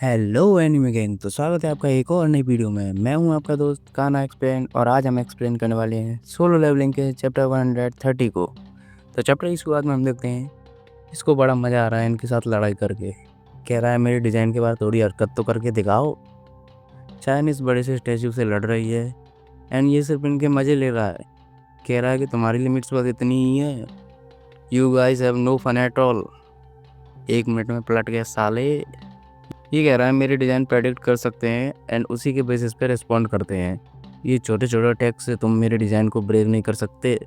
Hello anime gang, तो स्वागत है आपका एक और नई वीडियो में। मैं हूं आपका दोस्त काना एक्सप्लेन और आज हम एक्सप्लेन करने वाले हैं सोलो लेवलिंग के चैप्टर 130 को। तो चैप्टर की शुरुआत में हम देखते हैं इसको बड़ा मज़ा आ रहा है इनके साथ लड़ाई करके। कह रहा है मेरे डिज़ाइन के बाद थोड़ी हरकत तो करके दिखाओ। चायन इस बड़े से स्टैचू से लड़ रही है एंड ये सिर्फ इनके मज़े ले रहा है। कह रहा है कि तुम्हारी लिमिट्स बस इतनी ही है, you guys have no fun at all. 1 minute में पलट गया साले। ये कह रहा है मेरे डिज़ाइन प्रेडिक्ट कर सकते हैं एंड उसी के बेसिस पे रिस्पॉन्ड करते हैं। ये छोटे छोटे अटैक से तुम मेरे डिज़ाइन को ब्रेक नहीं कर सकते।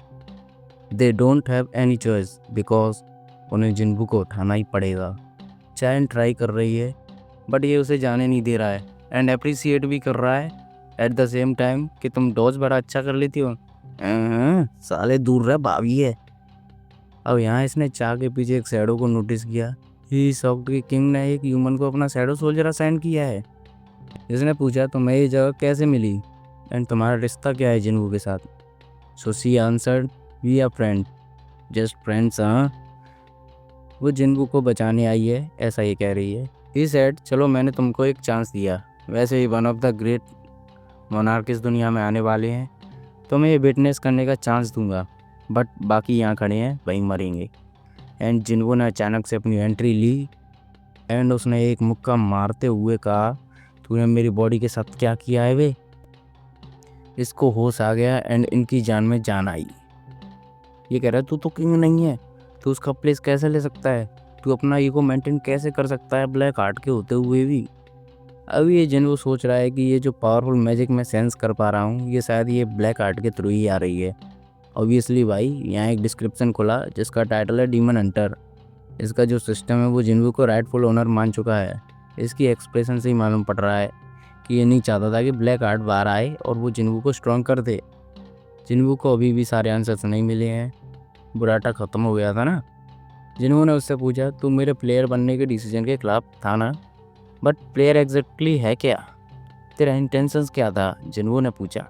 They don't have any choice because उन्हें जिन्बू को उठाना ही पड़ेगा। चायन ट्राई कर रही है बट ये उसे जाने नहीं दे रहा है एंड अप्रिसिएट भी कर रहा है एट द सेम टाइम कि तुम डॉज बड़ा अच्छा कर लेती हो। साले दूर रह, भाभी है। अब यहाँ इसने चा के पीछे एक शैडो को नोटिस किया। ही शॉक्ड कि किंग ने एक ह्यूमन को अपना शैडो सोल्जर असाइन किया है। इसने पूछा तुम्हें ये जगह कैसे मिली एंड तुम्हारा रिश्ता क्या है जिन्बू के साथ। So she answered we are friend, just friends. हाँ, वो जिन्बू को बचाने आई है ऐसा ये कह रही है। ही सेड चलो मैंने तुमको एक चांस दिया, वैसे ही one of the great monarch इस दुनिया में आने वाले हैं, तुम्हें ये विटनेस करने का चांस दूंगा, बट बाकी यहाँ खड़े हैं वहीं मरेंगे। एंड जिन्बू ने अचानक से अपनी एंट्री ली एंड उसने एक मुक्का मारते हुए कहा तूने मेरी बॉडी के साथ क्या किया है वे। इसको होश आ गया एंड इनकी जान में जान आई। ये कह रहा है तू तो किंग नहीं है, तू उसका प्लेस कैसे ले सकता है, तू अपना ईगो मेंटेन कैसे कर सकता है ब्लैक हार्ट के होते हुए भी। अब ये जिन्बू सोच रहा है कि ये जो पावरफुल मैजिक मैं सेंस कर पा रहा हूँ ये शायद ये ब्लैक हार्ट के थ्रू ही आ रही है। ऑब्वियसली भाई यहाँ एक डिस्क्रिप्शन खुला जिसका टाइटल है डीमन हंटर। इसका जो सिस्टम है वो जिन्बू को राइटफुल ओनर मान चुका है। इसकी एक्सप्रेशन से ही मालूम पड़ रहा है कि ये नहीं चाहता था कि ब्लैक हार्ट बाहर आए और वो जिन्बू को स्ट्रॉन्ग कर दे। जिन्बू को अभी भी सारे आंसर्स नहीं मिले हैं, बुराटा ख़त्म हो गया था ना। जिन्बू ने उससे पूछा तू मेरे प्लेयर बनने के डिसीजन के खिलाफ था ना, बट प्लेयर एग्जैक्टली है क्या, तेरा इंटेंशंस क्या था, जिन्बू ने पूछा।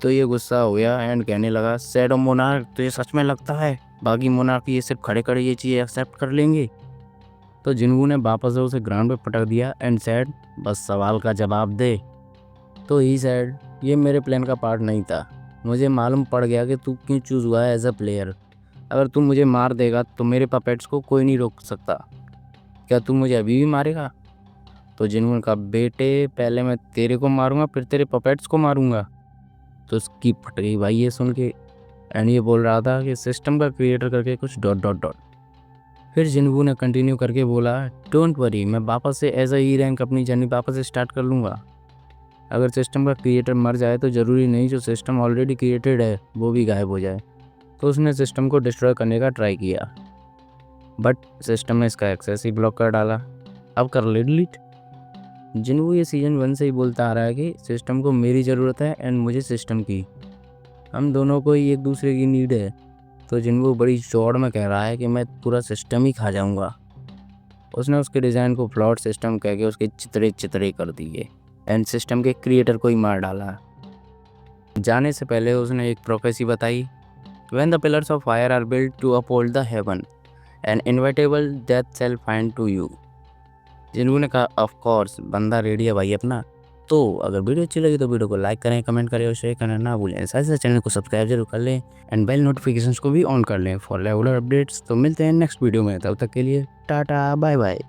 तो ये गुस्सा हो गया एंड कहने लगा सैड मोनार्क तो ये सच में लगता है बाकी मोनार्क ये सिर्फ खड़े खड़े ये चीज़ एक्सेप्ट कर लेंगे। तो जिन्बू ने वापस से उसे ग्राउंड पे पटक दिया एंड सैड बस सवाल का जवाब दे। तो ही सैड ये मेरे प्लान का पार्ट नहीं था, मुझे मालूम पड़ गया कि तू क्यों चूज़ हुआ है एज अ प्लेयर। अगर तू मुझे मार देगा तो मेरे पपेट्स को कोई नहीं रोक सकता। क्या तू मुझे अभी भी मारेगा। तो जिन्बू ने कहा बेटे पहले मैं तेरे को मारूंगा फिर तेरे पपेट्स को मारूंगा। तो उसकी फट गई भाई ये सुन के एंड ये बोल रहा था कि सिस्टम का क्रिएटर करके कुछ डॉट डॉट डॉट। फिर जिन्बू ने कंटिन्यू करके बोला डोंट वरी मैं वापस से एज अ ई रैंक अपनी जर्नी वापस से स्टार्ट कर लूँगा। अगर सिस्टम का क्रिएटर मर जाए तो ज़रूरी नहीं जो सिस्टम ऑलरेडी क्रिएटेड है वो भी गायब हो जाए। तो उसने सिस्टम को डिस्ट्रॉय करने का ट्राई किया बट सिस्टम ने इसका एक्सेस ही ब्लॉक कर डाला। अब कर ले डिलीट। जिन्बू ये सीजन 1 से ही बोलता आ रहा है कि सिस्टम को मेरी ज़रूरत है एंड मुझे सिस्टम की, हम दोनों को ही एक दूसरे की नीड है। तो जिन्बू बड़ी चौड़ में कह रहा है कि मैं पूरा सिस्टम ही खा जाऊंगा। उसने उसके डिज़ाइन को फ्लॉट सिस्टम कह के उसके चितरे चितरे कर दिए एंड सिस्टम के क्रिएटर को ही मार डाला। जाने से पहले उसने एक प्रोफेसी बताई when the pillars of fire are built to uphold the heaven an inevitable death shall find to you. Jinbu ने कहा ऑफ कोर्स बंदा रेडी है भाई अपना। तो अगर वीडियो अच्छी लगी तो वीडियो को लाइक करें, कमेंट करें और शेयर करना ना भूलें। साथ ही साथ चैनल को सब्सक्राइब जरूर कर लें एंड बेल नोटिफिकेशंस को भी ऑन कर लें फॉर रेगुलर अपडेट्स। तो मिलते हैं नेक्स्ट वीडियो में, तब तक के लिए टाटा बाय बाय।